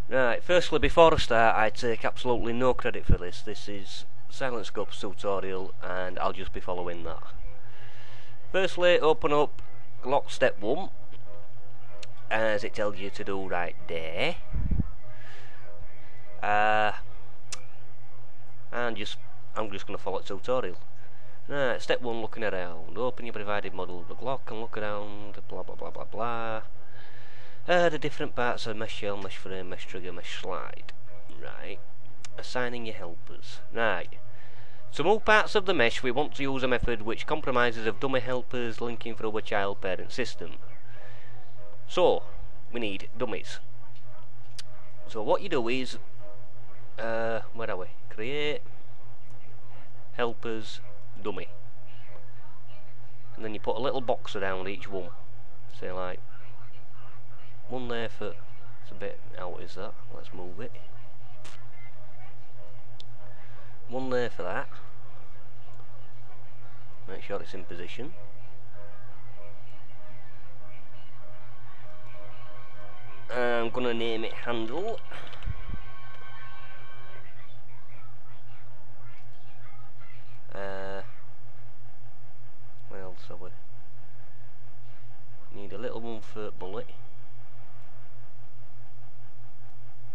Right, firstly, before I start, I take absolutely no credit for this. This is silentscopestut tutorial, and I'll just be following that. Firstly, open up lock step 1, as it tells you to do right there. And I'm just going to follow the tutorial. Right, step 1, looking around. Open your provided model of the Glock and look around, blah blah blah blah blah. The different parts of mesh shell, mesh frame, mesh trigger, mesh slide. Right. Assigning your helpers. Right. To move parts of the mesh, we want to use a method which compromises of dummy helpers linking through a child-parent system. So, we need dummies. So what you do is, where are we? Create helpers dummy. And then you put a little box around each one. Say like, one there for, it's a bit out is that, let's move it. One there for that. Make sure it's in position. I'm gonna name it handle. What else have we? Need a little one for bullet.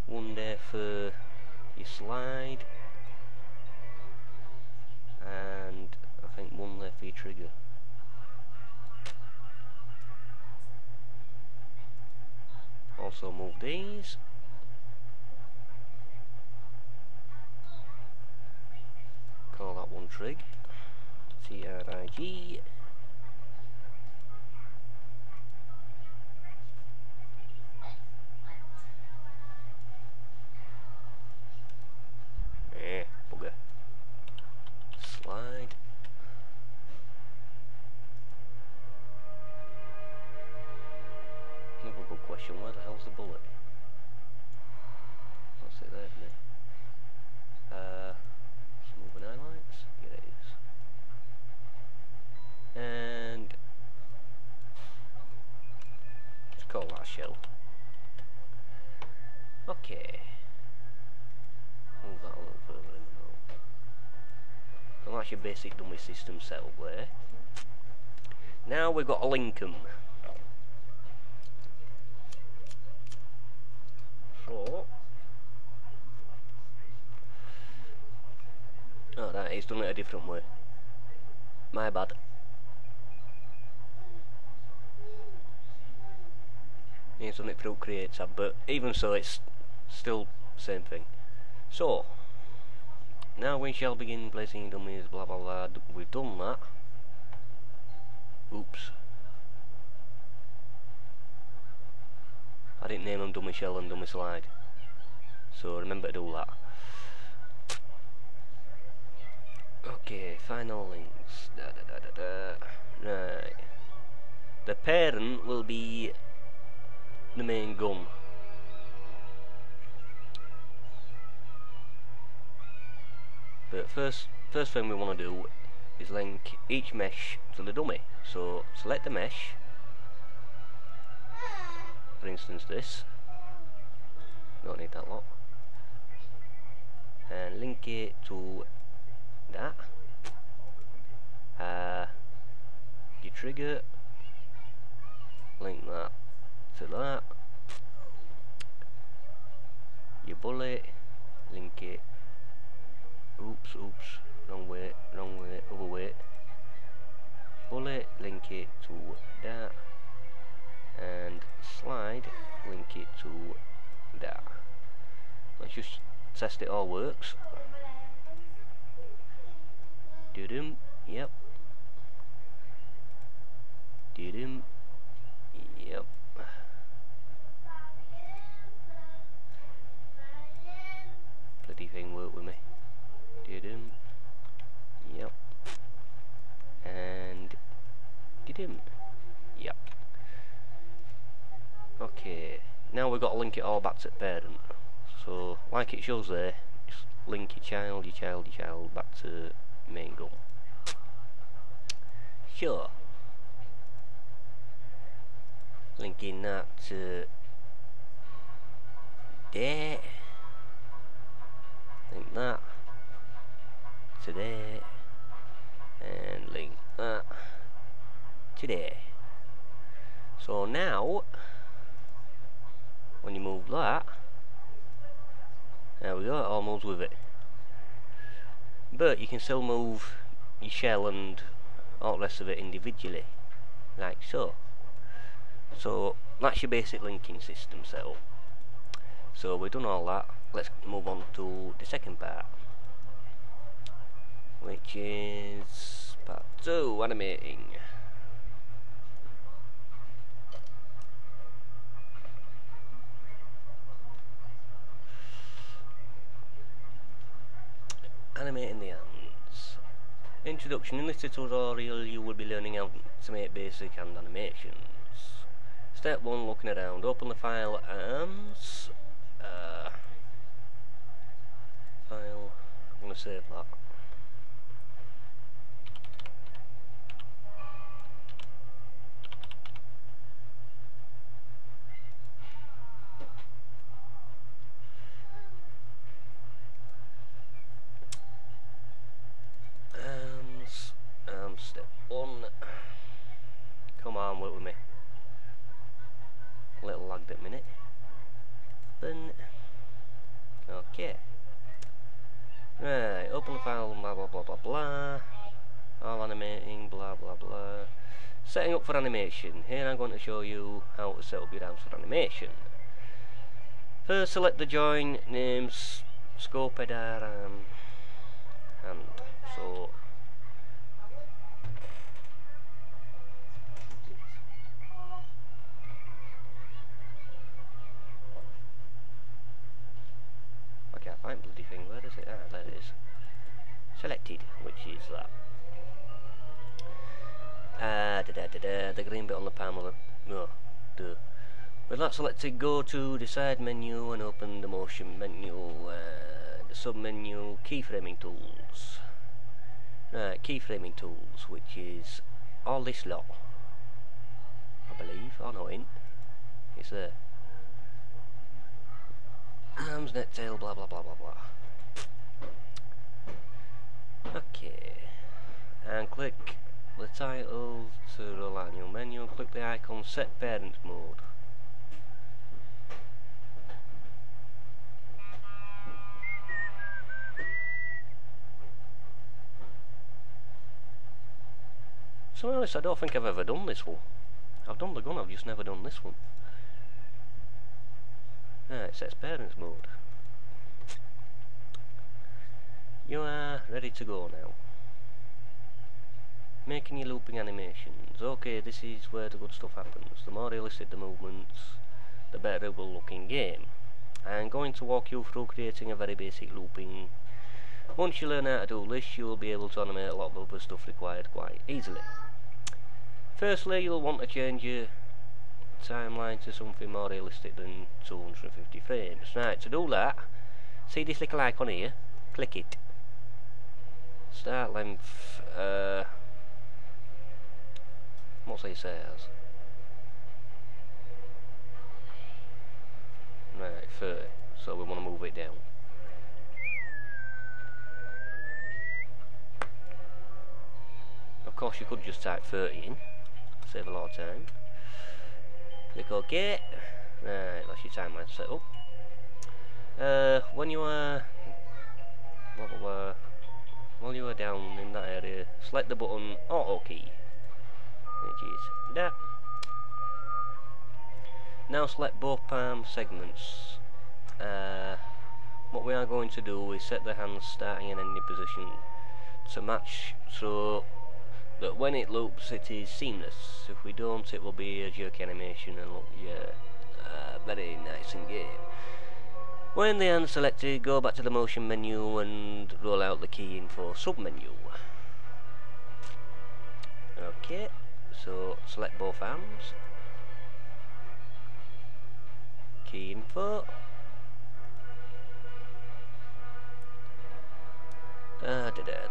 One there for your slide, and I think one there for your trigger. Also move these. Call that one trig. TRIG. Bugger. Slide. Another good question, where the hell's the bullet? What's it there for me? Smooth and highlights? Yeah, it is. And let's call that shell. Okay. Move that a little further in the middle. So that's your basic dummy system setup there. Now we've got to link them. So, oh, that he's done it a different way. My bad. He's done it through Create tab, but even so, it's still same thing. So, now we shall begin placing dummies, blah blah blah. We've done that. Oops. I didn't name them dummy shell and dummy slide. So remember to do that. Okay, final links. Right. The parent will be the main gun. But first thing we want to do is link each mesh to the dummy. So select the mesh, for instance this, don't need that lot, and link it to that. Your trigger, link that to that. Your bullet, link it. Oops, wrong way, other way. Bullet, link it to that, and slide, link it to that. Let's just test it all works. Doo-dum, yep. Doo-dum, yep. Bloody thing worked with me. Doo-dum, yep. And doo-dum, yep. Okay, now we've got to link it all back to the parent. So, like it shows there, just link your child back to main gun. Sure. linking that to there, link that to there, and link that to there. So now, when you move that, there we go, it all moves with it. But you can still move your shell and all the rest of it individually, like so. So that's your basic linking system setup. So we've done all that. Let's move on to the second part, which is part 2, animating. Animating the hands. Introduction. In this tutorial you will be learning how to make basic hand animations. Step 1, looking around. Open the file arms. File. I'm going to save that. Step 1. Come on, work with me. A little lagged at minute. Then, okay. Right, open the file, blah blah blah blah blah. All animating, blah blah blah. Setting up for animation. Here I'm going to show you how to set up your hands for animation. First, select the join names, scope header, hand. So. I can't find bloody thing, where is it? Ah, there it is. Selected, which is that. The green bit on the palm of the... No, duh. With that selected, go to the side menu and open the motion menu, the sub menu, keyframing tools. Right, keyframing tools, which is all this lot, I believe. Oh no, it ain't. It's there. Arms, neck, tail, blah blah blah blah blah. Okay, and click the title to roll out new menu and click the icon set parent mode. To be honest, I don't think I've ever done this one. I've done the gun, I've just never done this one. Right, it sets parents mode. You are ready to go now. Making your looping animations. Okay, this is where the good stuff happens. The more realistic the movements, the better it will look in game. I am going to walk you through creating a very basic looping. Once you learn how to do this, you will be able to animate a lot of other stuff required quite easily. Firstly, you'll want to change your timeline to something more realistic than 250 frames. Right, to do that, see this little icon here? Click it. Start length, what's it says? Right, 30, so we want to move it down. Of course you could just type 30 in, save a lot of time. Click OK. Right, that's your timeline set up. When you are while you are down in that area, select the button Auto Key, which is that. Now select both palm segments. What we are going to do is set the hands starting and ending position to match, so that when it loops it is seamless. If we don't, it will be a jerky animation and look very nice in game. When the hand's selected, go back to the motion menu and roll out the key info sub-menu. Okay, so select both arms, key info,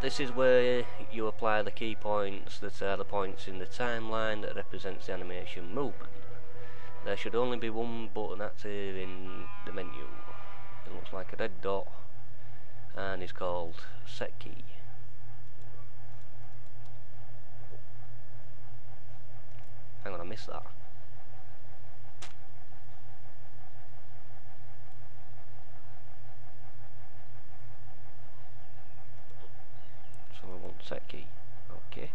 this is where you apply the key points that are the points in the timeline that represents the animation movement. There should only be one button active in the menu. It looks like a red dot, and it's called set key. Hang on, I missed that. So I want set key. Okay.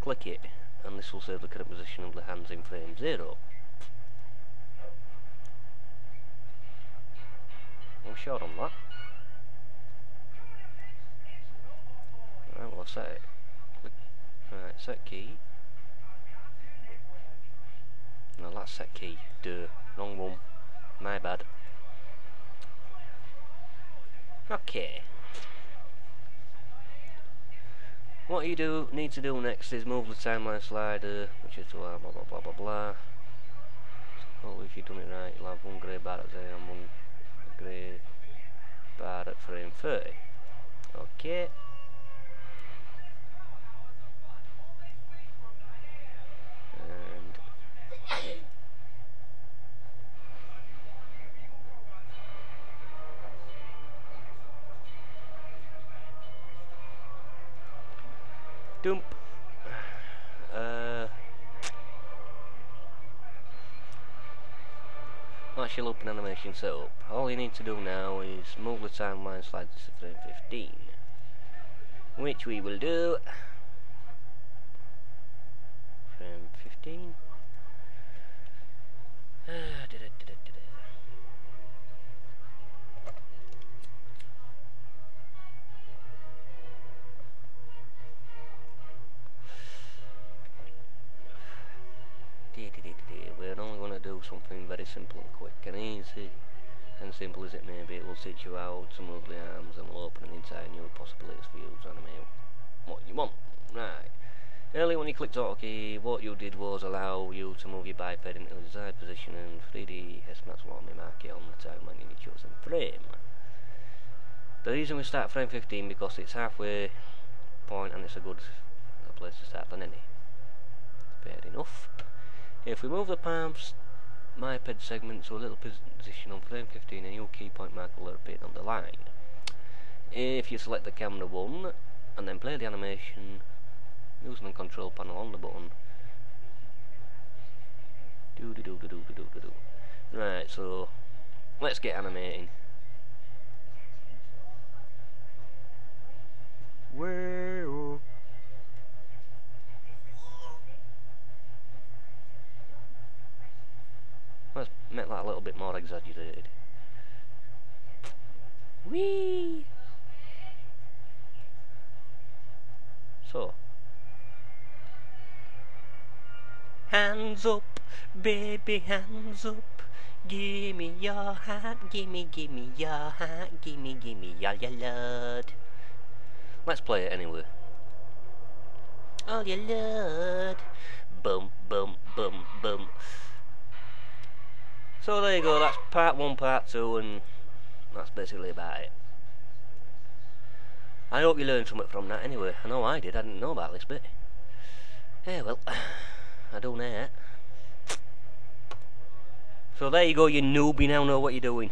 Click it, and this will save the current position of the hands in frame 0. I'm short on that. Right, well I've set it. Click. Right, set key. No, that's set key. Duh. Wrong one. My bad. Okay. What you need to do next is move the timeline slider, which is to blah blah blah blah blah. Hopefully if you've done it right, you'll have one grey bar at 0 and one grey bar at frame 30. Okay. And dump. That's your looping animation set up. All you need to do now is move the timeline slider to frame 15, which we will do. Frame 15. We're only going to do something very simple and quick and easy, and simple as it may be. It will teach you how to move the arms, and will open an entire new possibilities for you to animate what you want. Right. Earlier when you clicked auto key, what you did was allow you to move your biped into the desired position, and 3D S-Max will mark it on the timeline in your chosen frame. The reason we start frame 15 because it's halfway point and it's a good place to start than any. Fair enough. If we move the palms, my ped segment to a little position on frame 15, a new key point mark will appear on the line. If you select the camera 1 and then play the animation using the control panel on the button, right, so let's get animating. Whoa. Let's make that a little bit more exaggerated. Whee! So, hands up, baby, hands up. Gimme your heart, gimme your heart, gimme all your love. Let's play it anyway. All your love. Boom, boom, boom, boom. So there you go, that's part 1, part 2, and that's basically about it. I hope you learned something from that anyway. I know I did, I didn't know about this bit. Yeah, well, I do now. So there you go, you noob, you now know what you're doing.